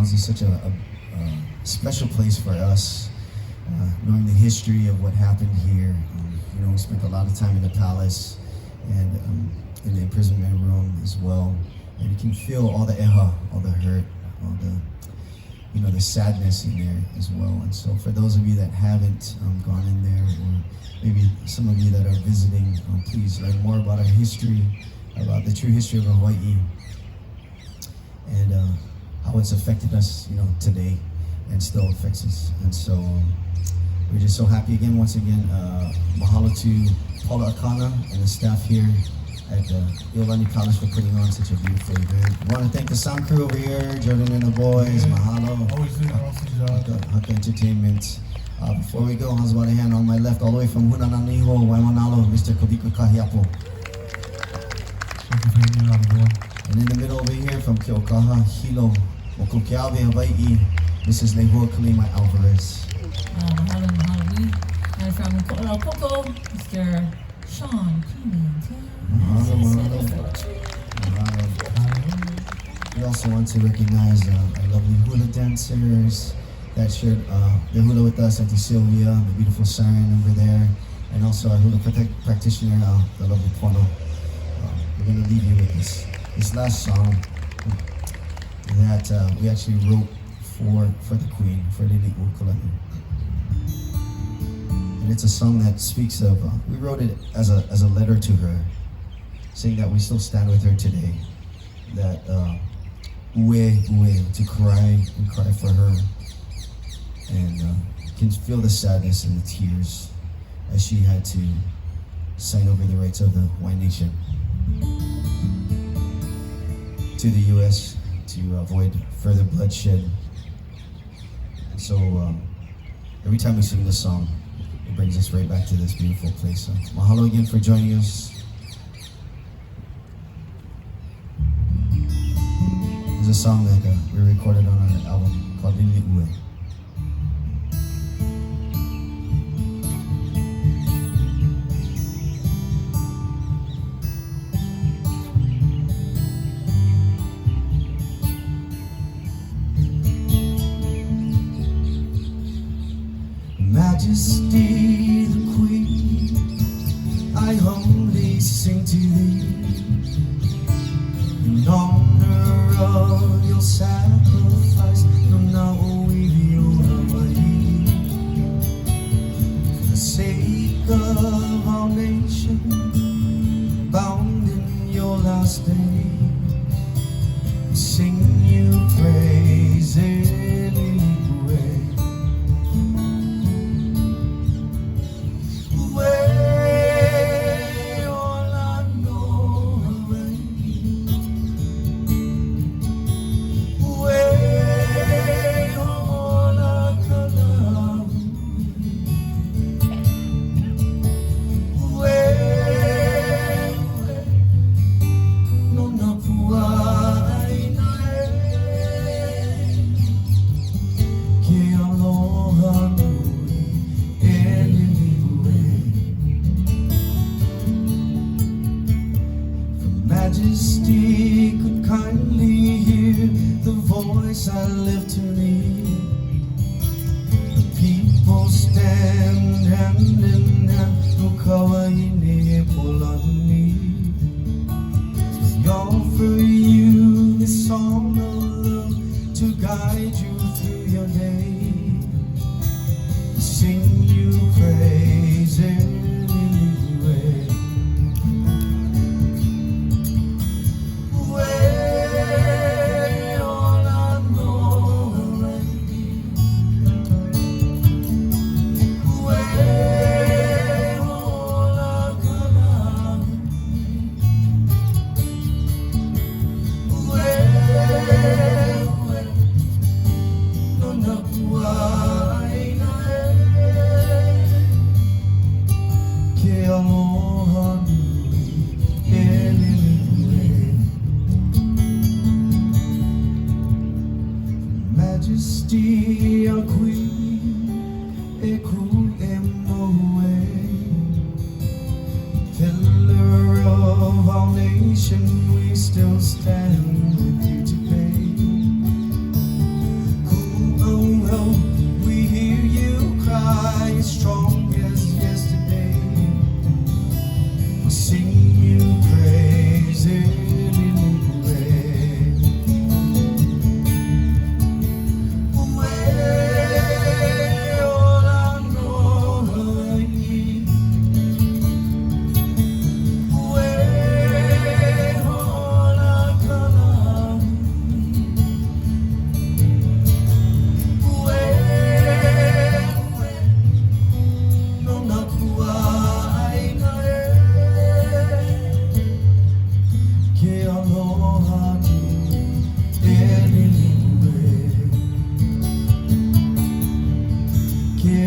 This is such a special place for us, knowing the history of what happened here. We spent a lot of time in the palace and in the imprisonment room as well. And you can feel all the eha, all the hurt, all the, the sadness in there as well. And so for those of you that haven't gone in there, or maybe some of you that are visiting, please learn more about our history, about the true history of Hawaii, and how it's affected us, today, and still affects us. And so we're just so happy again, once again. Mahalo to Paula Akana and the staff here at ʻIolani College for putting on such a beautiful event. I want to thank the sound crew over here, Jordan and the boys. Mahalo. Always doing an awesome job. Haka Entertainment. Before we go, how's about a hand on my left, all the way from Hunananiho, Waimanalo, Mr. Kawika Kahiapo. Thank you for hanging out, everyone. And in the middle over here from Keokaha, Hilo, Mokukeawe, Hawaii, Mrs. Lehua Kalima Alvarez. Mahalo. And from Ko'olaupo'o, Mr. Shawn Pimental. We also want to recognize our lovely hula dancers that shared their hula with us, Auntie Sylvia, the beautiful siren over there, and also our hula practitioner, the lovely Pono. We're going to leave you with this last song that we actually wrote for the Queen, for Liliʻuokalani. And it's a song that speaks of, we wrote it as a letter to her, saying that we still stand with her today, that ue, to cry and cry for her, and can feel the sadness and the tears as she had to sign over the rights of the Hawaiian Nation to the U.S. to avoid further bloodshed. And so every time we sing this song, it brings us right back to this beautiful place. So mahalo again for joining us. There's a song that we recorded on our album called Liliʻu E. Majesty, the Queen, I humbly sing to thee in honor of your sacrifice. No, now we Hawaii, for the sake of our nation, bound in your last day, we sing you praises. Majesty could kindly hear the voice I live to lead. The people stand hand in hand, no Kawaiina Polani. We offer you this song of love to guide you through your day. We sing you praises. Majesty, our Queen, pillar of our nation, we still stand with you today. strong as yesterday. We'll sing you praises.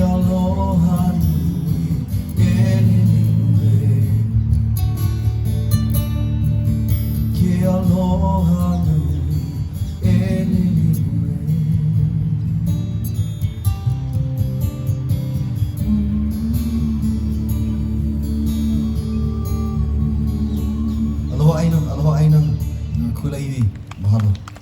Aloha Kulāiwi. Mahalo.